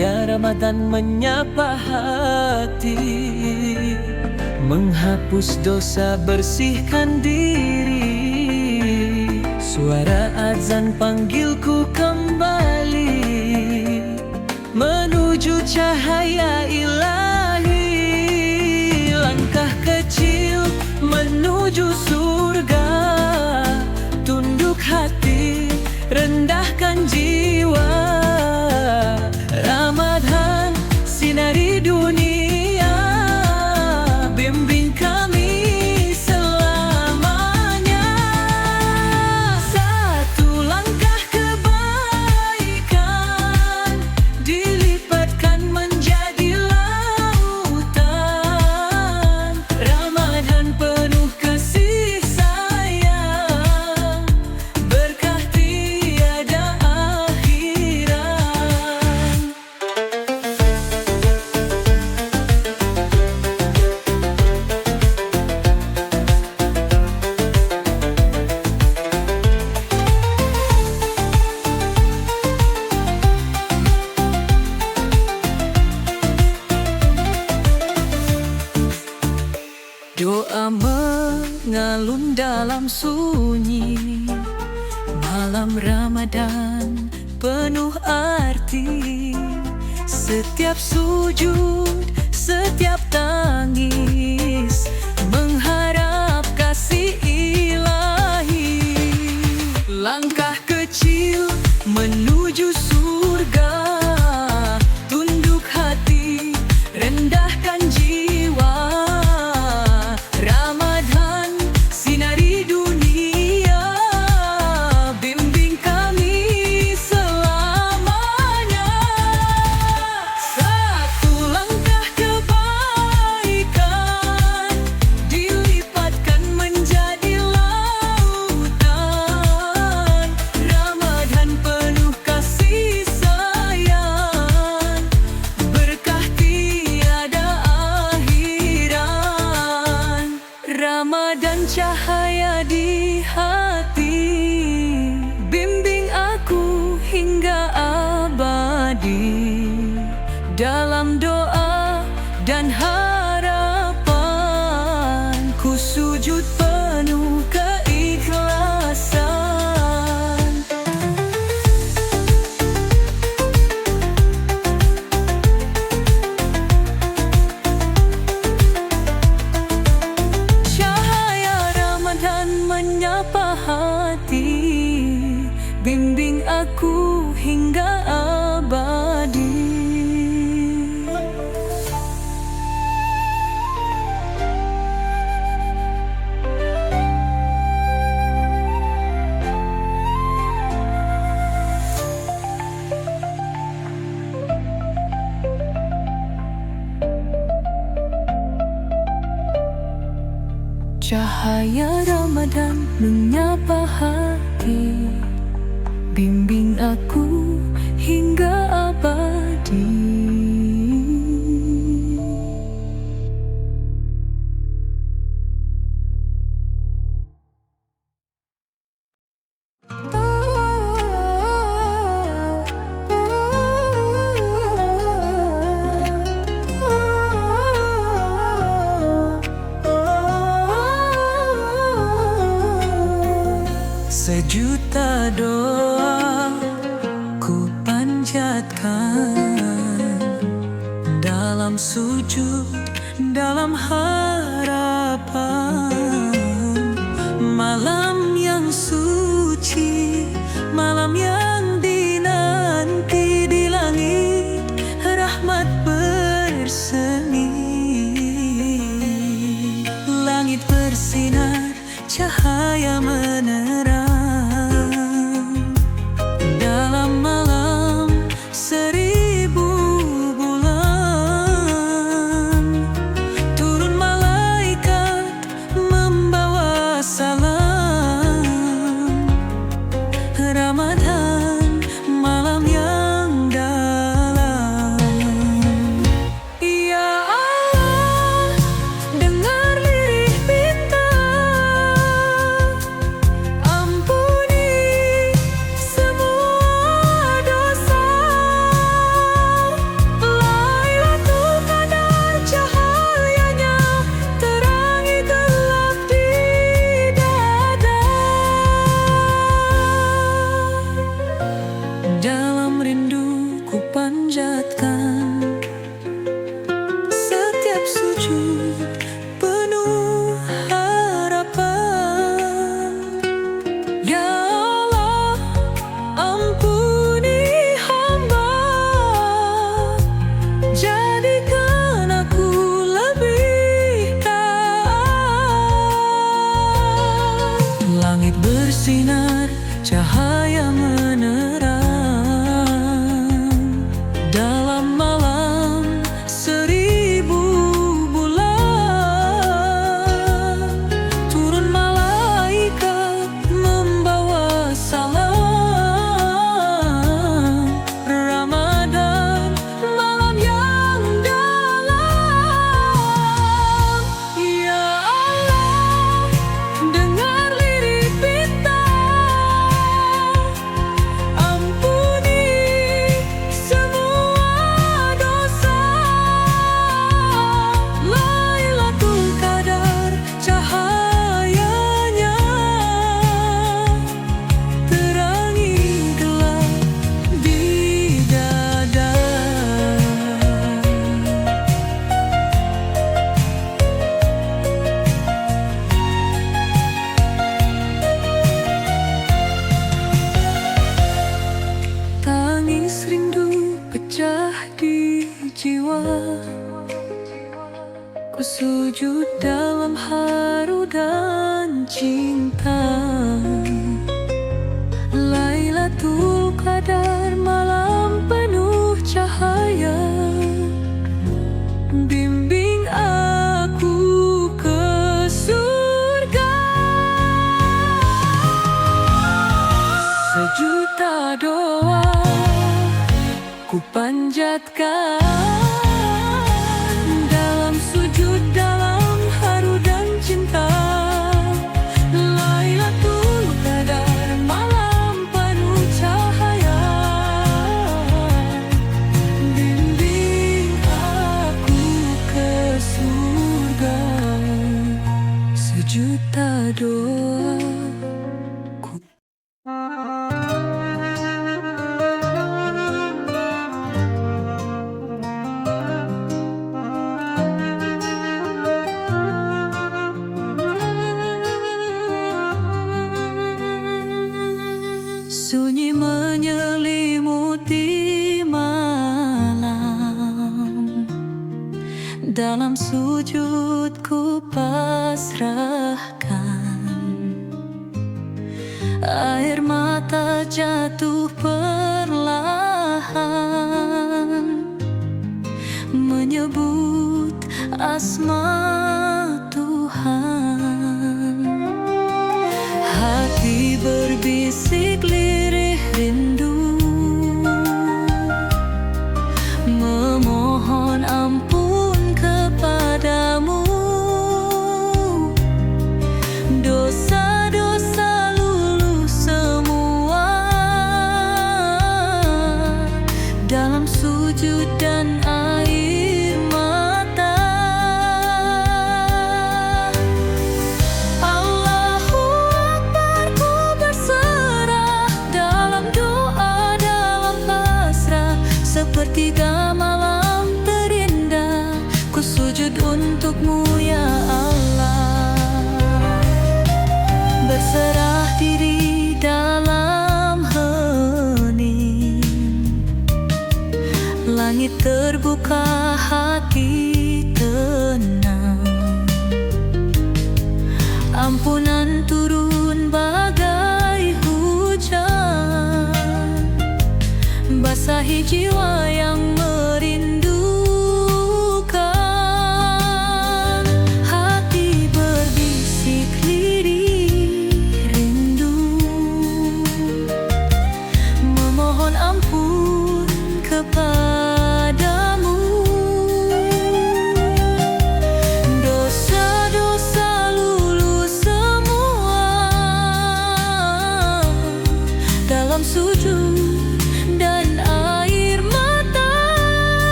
Cahaya Ramadan menyapa hati, menghapus dosa, bersihkan diri. Suara azan panggilku kembali menuju cahaya ilahi. Langkah kecil menuju surga, tunduk hati, rendahkan jiwa. Ramadan sinari dunia, bimbing kami selamanya. Satu langkah kebaikan dilipatkan menjadi lautan. Ramadan penuh kasih sayang, berkah tiada akhiran. Doa mengalun dalam sunyi, malam Ramadan penuh arti. Setiap sujud, setiap tangis, mengharap kasih ilahi. Langkah kecil menuju surga, tunduk hati, rendahkan jiwa. Ramadan sinari dunia, bimbing kami selamanya. Satu langkah kebaikan dilipatkan menjadi lautan. Ramadan penuh kasih sayang, berkah tiada akhiran. Ramadan cahaya di hati, bimbing aku hingga abadi. Dalam doa dan harapan, ku sujud penuh keikhlasan. Cahaya Ramadan menyapa hati, bimbing aku hingga abadi. Cahaya Ramadan menyapa hati, bimbing aku hingga abadi. Sejuta doa ku panjatkan, dalam sujud, dalam harapan. Malam yang suci, malam yang dinanti, di langit rahmat bersemi. Langit bersinar, cahaya menerang. Dalam malam seribu bulan, turun malam bersinar cahaya menerang. Dalam malam 1000 bulan, turun malaikat membawa salam. Ramadan, malam yang dalam. Ya Allah, dengar lirik bintang, ampuni semua dosa. Lailatul Qadar, cahayanya terangi gelap di dada. Tangis rindu pecah di jiwa, ku sujud dalam haru dan cinta. Lailatul Qadar, malam penuh cahaya, bimbing aku ke surga. Sejuta doa ku panjatkan, dalam sujud, dalam haru dan cinta. Lailatul Qadar, malam penuh cahaya, bimbing aku ke surga. Sejuta doa ku sunyi menyelimuti malam. Dalam sujudku pasrahkan, air mata jatuh perlahan, menyebut asma Tuhan. Hati berbisik lirih rindu, memohon ampun kepadamu. Dosa-dosa luluh semua, dalam sujud dan air mata. Allahu Akbar, ku berserah, dalam doa, dalam pasrah. Sepertiga malam terindah, ku sujud untukmu ya Allah. Berserah diri dalam hening, langit terbuka, hati tenang. Ampunan turun bagai hujan, basahi jiwa yang merindukan. Hati berbisik lirih rindu, memohon ampun kepadamu.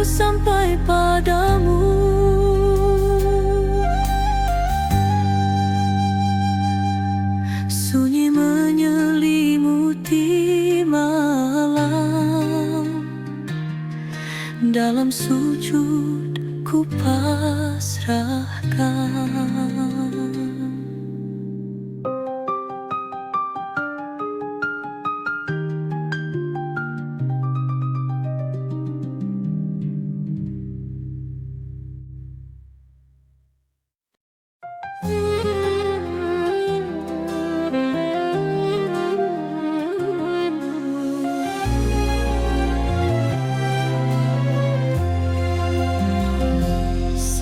sampai padamu. Sunyi menyelimuti malam, dalam sujud ku pasrahkan.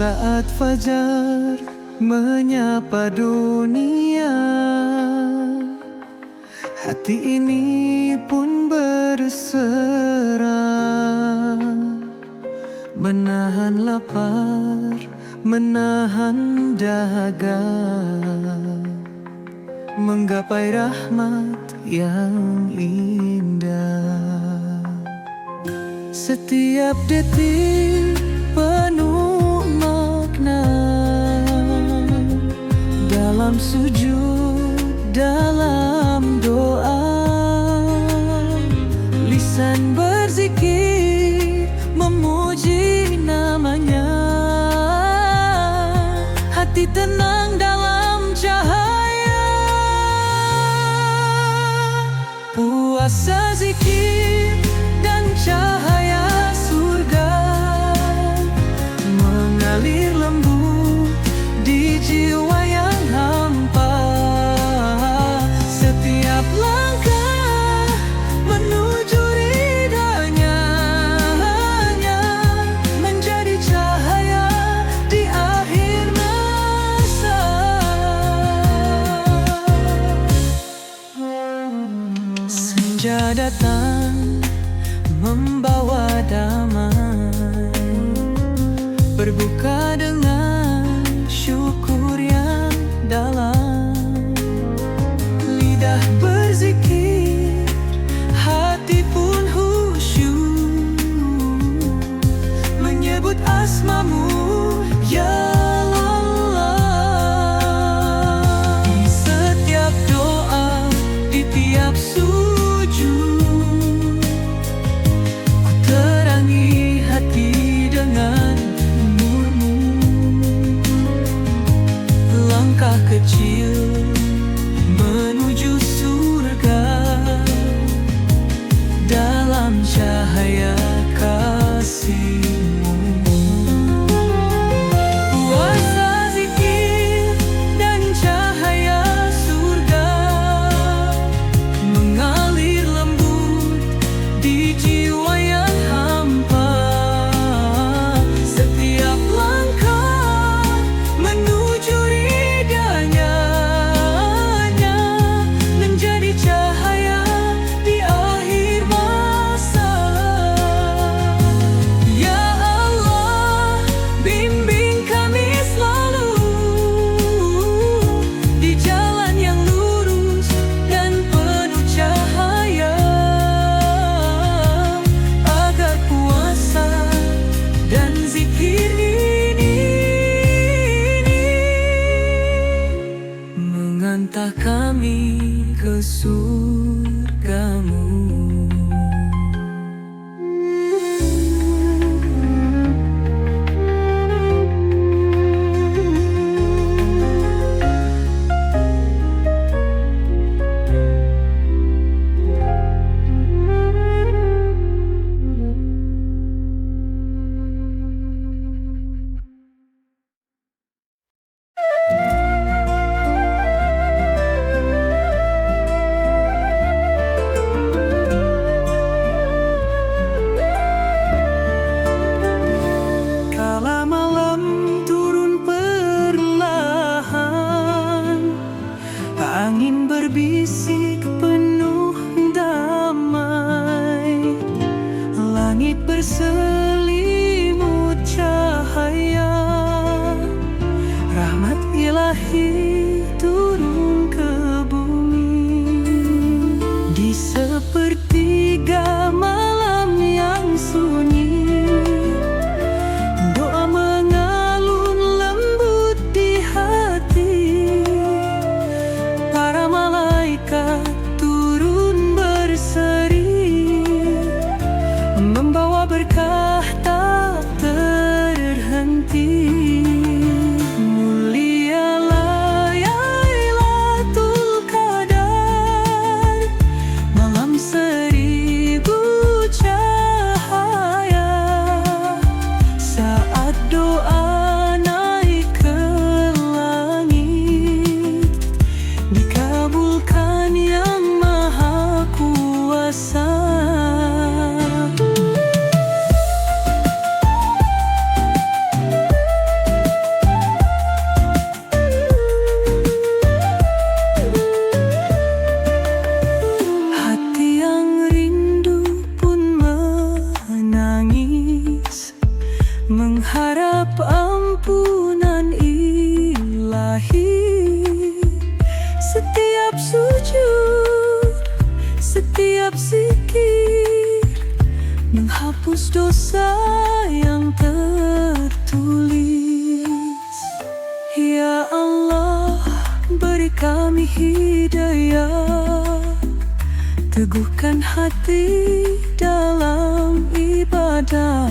Saat fajar menyapa dunia, hati ini pun berserah, menahan lapar, menahan dahaga, menggapai rahmat yang indah. Setiap detik penuh makna, dalam sujud, dalam doa, lisan berzikir memuji namanya, hati tenang dalam cahaya. Puasa zikir dan cahaya surga mengalir lembut di jiwa yang hampa. Setiap langkah menuju ridhanya hanya menjadi cahaya di akhir masa. Senja datang membawa damai, berbuka dengan syukur yang dalam. Lidah berzikir, hati pun khusyuk, menyebut asmamu ya Allah. Di setiap doa, di tiap sujud, ku terangi hati dengan nurmu. Langkah kecil menuju surga dalam cahaya kasih-Mu. Puasa zikir dan cahaya surga mengalir lembut di jiwa yang hampa. Setiap langkah menuju ridhanya hanya menjadi cahaya di akhir masa. Ya Allah, bimbing kami selalu di jalan yang lurus dan penuh cahaya, agar puasa dan zikir ini mengantar kami ke surga-Mu. Kala malam turun perlahan, angin berbisik penuh damai, langit berselimut cahaya, rahmat ilahi turun ke bumi. Di sepertiga malam yang sunyi, mengharap ampunan ilahi. Setiap sujud, setiap zikir menghapus dosa yang tertulis. Ya Allah, beri kami hidayah, teguhkan hati dalam ibadah,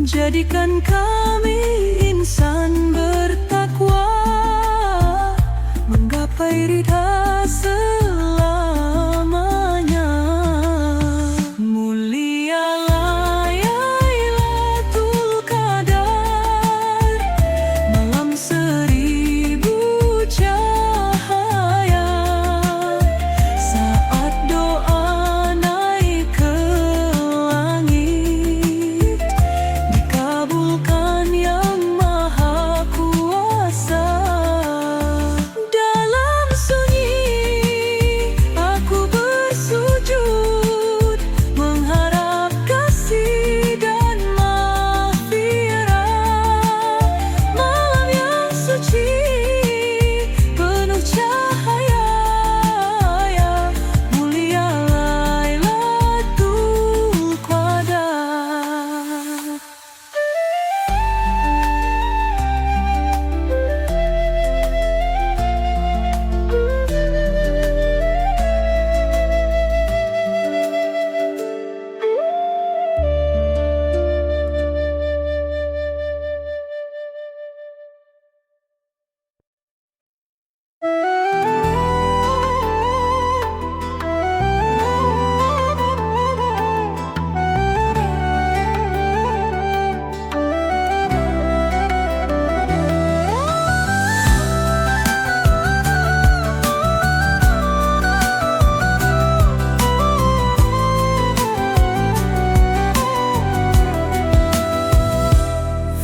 jadikan kami insan bertakwa, menggapai ridha selamanya. Mulialah Lailatul Qadar, malam seribu cahaya. Saat doa naik ke langit, dikabulkan Yang Maha Kuasa. Dalam sunyi aku bersujud, mengharap kasih dan maghfirah. Malam yang suci penuh cahaya, mulia Lailatul Qadar.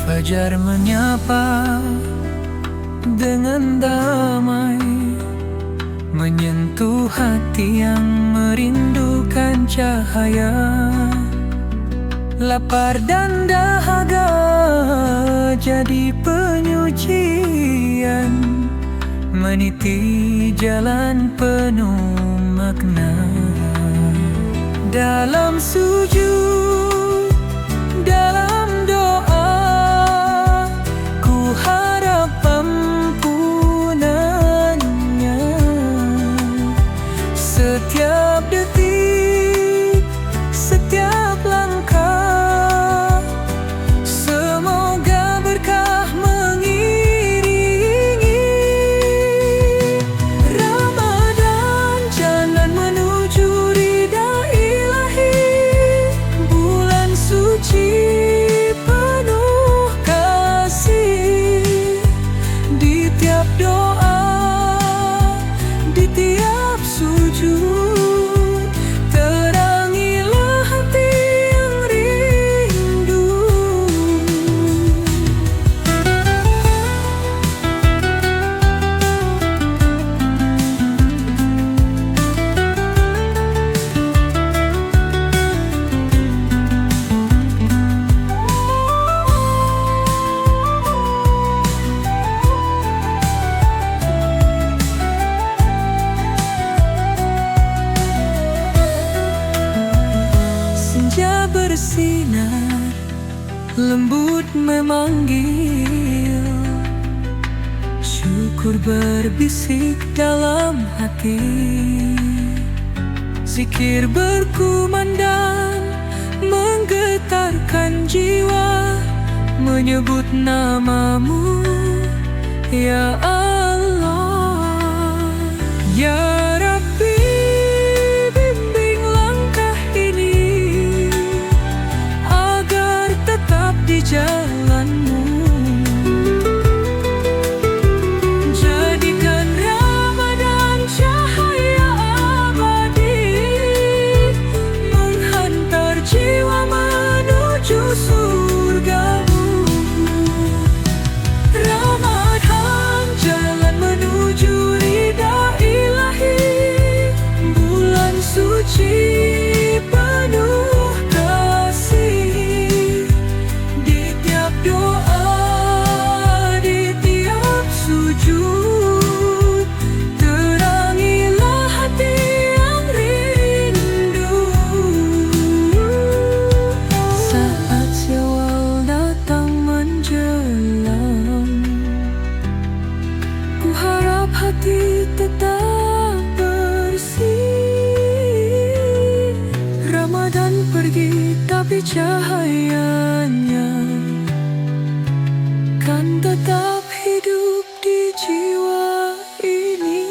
Fajar menyapa dengan damai, menyentuh hati yang merindukan cahaya. Lapar dan dahaga jadi penyucian, meniti jalan penuh makna. Dalam sujud, dalam doa, ku harap ampunannya. Setiap detik, setiap langkah, semoga berkah mengiringi. Ramadan jalan menuju ridha ilahi, bulan suci penuh kasih. Di tiap doa, di tiap sujud, terangilah hati yang rindu. Senja bersinar, lembut memanggil, syukur berbisik dalam hati. Zikir berkumandang, menggetarkan jiwa, menyebut namamu, ya Allah. Ya Rabbi, bimbing langkah ini agar tetap di jalanmu. Jadikan Ramadan cahaya abadi, menghantar jiwa menuju surgamu. Ramadan jalan menuju ridha ilahi, bulan suci penuh kasih. Di cahayanya kan tetap hidup di jiwa ini.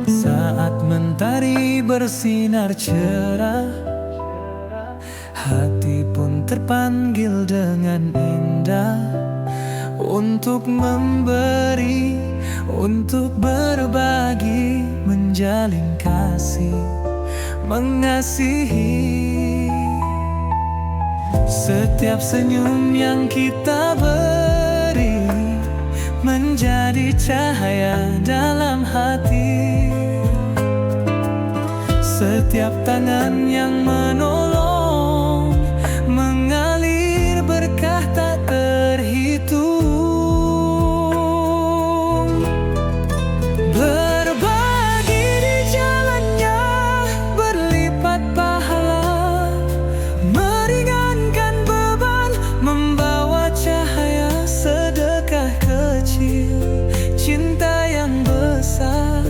Saat mentari bersinar cerah, hati pun terpanggil dengan indah untuk memberi, untuk berbagi, menjalin kasih, mengasihi. Setiap senyum yang kita beri menjadi cahaya dalam hati. Setiap tangan yang menolong mengalir berkah tak terhitung. Berbagi di jalannya berlipat pahala, meringankan beban, membawa cahaya. Sedekah kecil, cinta yang besar,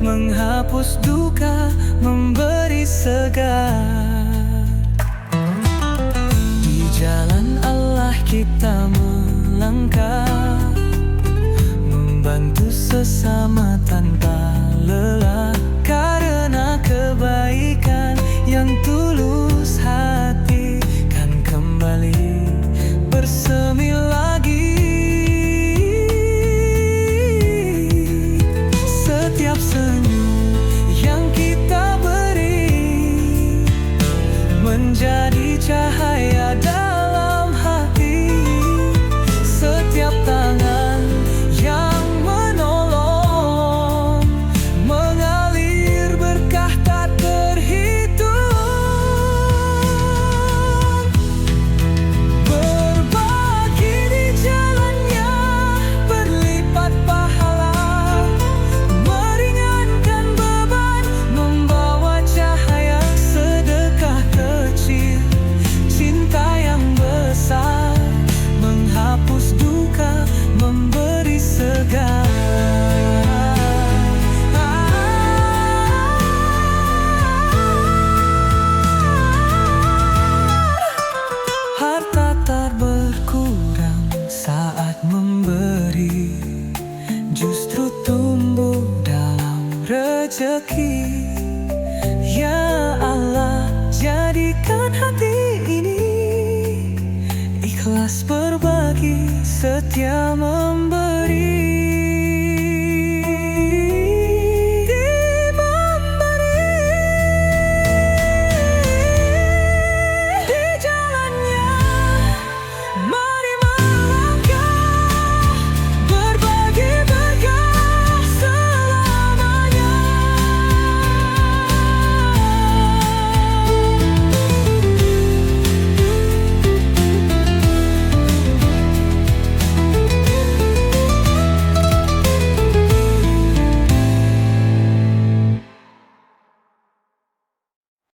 menghapus duka, memberi segar. Di jalan Allah kita melangkah, membantu sesama tanpa lelah, karena kebaikan yang tulus hati kan kembali bersemi lagi. Setiap senyum yang kita beri menjadi cahaya dalam hati. Setiap tangan yang menolong mengalir berkah tak terhitung. Berbagi di jalannya berlipat pahala, meringankan beban, membawa cahaya. Sedekah kecil, cinta yang besar, menghapus duka, memberi segar. Harta tak berkurang saat memberi, justru tumbuh dalam rezeki. Ya Allah, jadikan hati ini ikhlas berbagi, setia memberi.